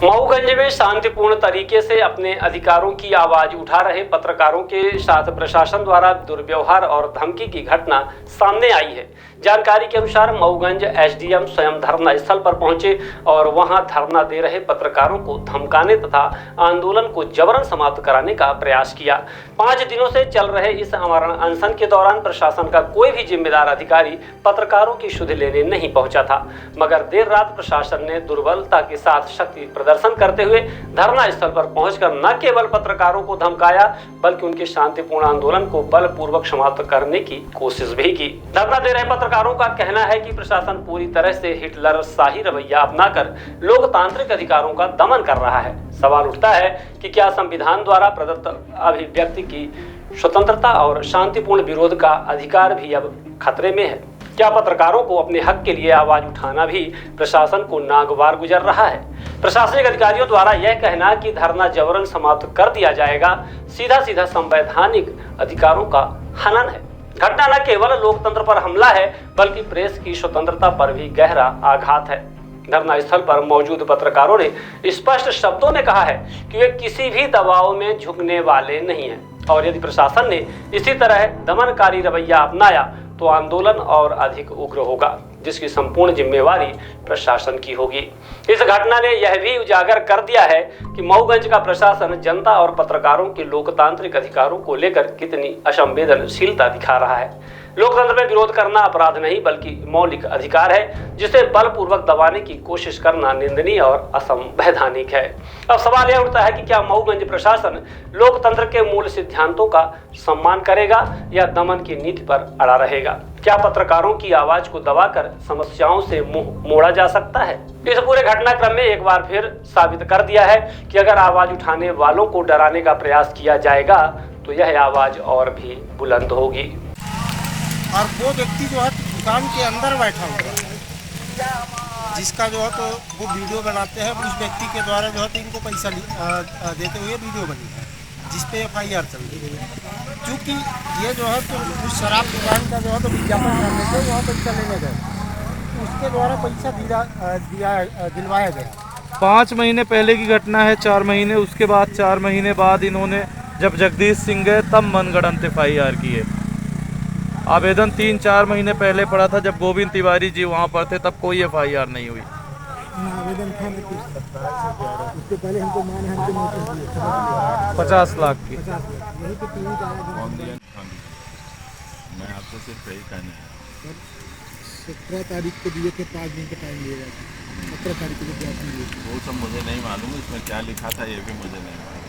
मऊगंज में शांतिपूर्ण तरीके से अपने अधिकारों की आवाज उठा रहे पत्रकारों के साथ प्रशासन द्वारा दुर्व्यवहार और धमकी की घटना सामने आई है। जानकारी के अनुसार मऊगंज एसडीएम स्वयं धरना स्थल पर पहुंचे और वहां धरना दे रहे पत्रकारों को धमकाने तथा आंदोलन को जबरन समाप्त कराने का प्रयास किया। 5 दिनों से चल रहे इस आमरण अनशन के दौरान प्रशासन का कोई भी जिम्मेदार अधिकारी पत्रकारों की सुध लेने नहीं पहुंचा था, मगर देर रात प्रशासन ने दुर्बलता के साथ शक्ति प्रदर्शन करते हुए धरना स्थल पर पहुंचकर न केवल पत्रकारों को धमकाया बल्कि उनके शांतिपूर्ण आंदोलन को बलपूर्वक समाप्त करने की कोशिश भी की। धरना दे रहे पत्रकारों का कहना है कि प्रशासन पूरी तरह से हिटलर शाही रवैया अपनाकर लोकतांत्रिक अधिकारों का दमन कर रहा है। सवाल उठता है कि क्या संविधान द्वारा प्रदत्त अभिव्यक्ति की स्वतंत्रता और शांतिपूर्ण विरोध का अधिकार भी अब खतरे में है? क्या पत्रकारों को अपने हक के लिए आवाज उठाना भी प्रशासन को नागवार गुजर रहा है? प्रशासनिक अधिकारियों द्वारा यह कहना कि धरना जबरन समाप्त कर दिया जाएगा सीधा सीधा संवैधानिक अधिकारों का हनन है। घटना न केवल लोकतंत्र पर हमला है बल्कि प्रेस की स्वतंत्रता पर भी गहरा आघात है। धरना स्थल पर मौजूद पत्रकारों ने स्पष्ट शब्दों में कहा है कि वे किसी भी दबाव में झुकने वाले नहीं हैं और यदि प्रशासन ने इसी तरह दमनकारी रवैया अपनाया तो आंदोलन और अधिक उग्र होगा, जिसकी संपूर्ण जिम्मेवारी प्रशासन की होगी। इस घटना ने यह भी उजागर कर दिया है कि मऊगंज का प्रशासन जनता और पत्रकारों के लोकतांत्रिक अधिकारों को लेकर कितनी असंवेदनशीलता दिखा रहा है। लोकतंत्र में विरोध करना अपराध नहीं बल्कि मौलिक अधिकार है, जिसे बलपूर्वक दबाने की कोशिश करना निंदनीय और असंवैधानिक है। अब सवाल यह उठता है कि क्या मऊगंज प्रशासन लोकतंत्र के मूल सिद्धांतों का सम्मान करेगा या दमन की नीति पर अड़ा रहेगा? क्या पत्रकारों की आवाज को दबाकर समस्याओं से मुंह मोड़ा जा सकता है? इस पूरे घटनाक्रम में एक बार फिर साबित कर दिया है कि अगर आवाज उठाने वालों को डराने का प्रयास किया जाएगा तो यह आवाज और भी बुलंद होगी। और वो व्यक्ति जो है दुकान के अंदर बैठा हुआ है, जिसका जो है तो वो वीडियो बनाते हैं, उस व्यक्ति के द्वारा जो है तो इनको पैसा देते हुए वीडियो बनी है, जिस पे FIR चल रही है। क्योंकि ये जो है तो उस शराब दुकान का जो है तो विज्ञापन करने से जो है पैसा लेने गए, उसके द्वारा पैसा दिलवाया गया। 5 महीने पहले की घटना है, 4 महीने उसके बाद 4 महीने बाद इन्होंने जब जगदीश सिंह गए तब मनगढ़ंत FIR किए। आवेदन 3-4 महीने पहले पड़ा था जब गोविंद तिवारी जी वहाँ पर थे, तब कोई FIR नहीं हुई। आवेदन था उसके पहले हमको 50 लाख की। मैं आपसे सिर्फ यही कहना है 17 तारीख को दिए थे, 5 दिन का टाइम दिया था। 17 तारीख को दिए, वो सब मुझे नहीं मालूम, इसमें क्या लिखा था ये भी मुझे नहीं मालूम।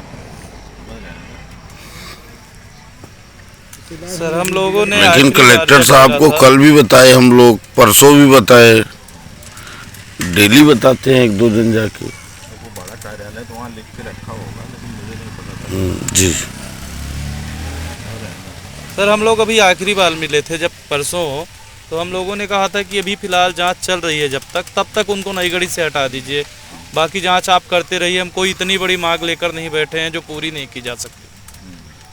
सर हम लोगों ने लेकिन कलेक्टर साहब को कल भी बताए, हम लोग परसों भी बताए, डेली बताते हैं 1-2 दिन जाके। वो बड़ा कार्यालय तो वहाँ लिख के रखा होगा, लेकिन मुझे नहीं पता था। जी सर हम लोग अभी आखिरी बार मिले थे जब परसों, तो हम लोगों ने कहा था कि अभी फ़िलहाल जांच चल रही है, तब तक उनको नई गढ़ी से हटा दीजिए, बाकी जांच आप करते रहिए। हम कोई इतनी बड़ी मांग लेकर नहीं बैठे हैं जो पूरी नहीं की जा सकती।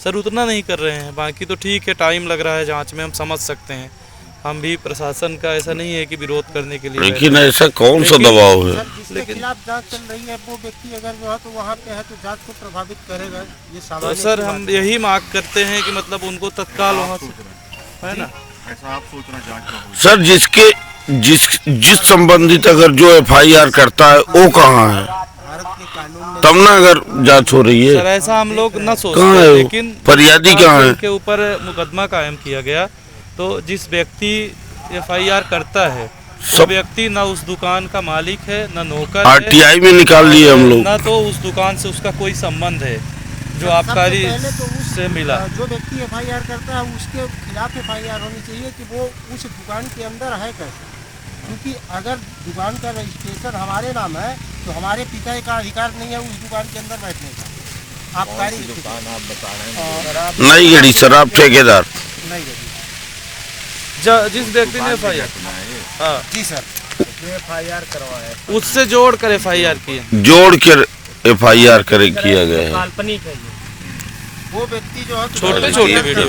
सर उतना नहीं कर रहे हैं, बाकी तो ठीक है, टाइम लग रहा है जांच में, हम समझ सकते हैं। हम भी प्रशासन का ऐसा नहीं है कि विरोध करने के लिए, लेकिन ऐसा कौन सा दबाव है? जिसके खिलाफ जांच चल रही है वो व्यक्ति अगर जो है तो वहाँ पे है तो जांच को प्रभावित करेगा, ये तो सामान्य सर हम यही मांग करते हैं कि मतलब उनको तत्काल वहाँ से, है ना? ऐसा आप सोचना जांच का हो। सर जिस संबंधित अगर जो FIR करता है वो कहाँ है? भारत के कानून में तब ना अगर जांच हो रही है। सर ऐसा हम लोग न सोचते, कहाँ है? लेकिन फरियादी कहाँ है? उनके ऊपर मुकदमा कायम किया गया, तो जिस व्यक्ति FIR करता है वो व्यक्ति ना उस दुकान का मालिक है, ना नौकर है, RTI में निकाल लिए हम लोग, ना तो उस दुकान से उसका कोई संबंध है जो आबकारी से मिला। जो व्यक्ति FIR करता है उसके खिलाफ FIR होनी चाहिए कि वो उस दुकान के अंदर है कैसे, क्योंकि अगर दुकान का रजिस्ट्रेशन हमारे नाम है तो हमारे पिता का अधिकार नहीं है उस दुकान के अंदर बैठने का। आबकारी दुकान आप बता रहे हैं नई गढ़ी शराब ठेकेदार। नहीं गई जिस व्यक्ति ने FIR, हाँ जी सर, FIR करवाया, उससे जोड़ कर FIR किया, जोड़ कर FIR किया गया है। काल्पनिक है वो व्यक्ति जो है छोटे-छोटे वीडियो।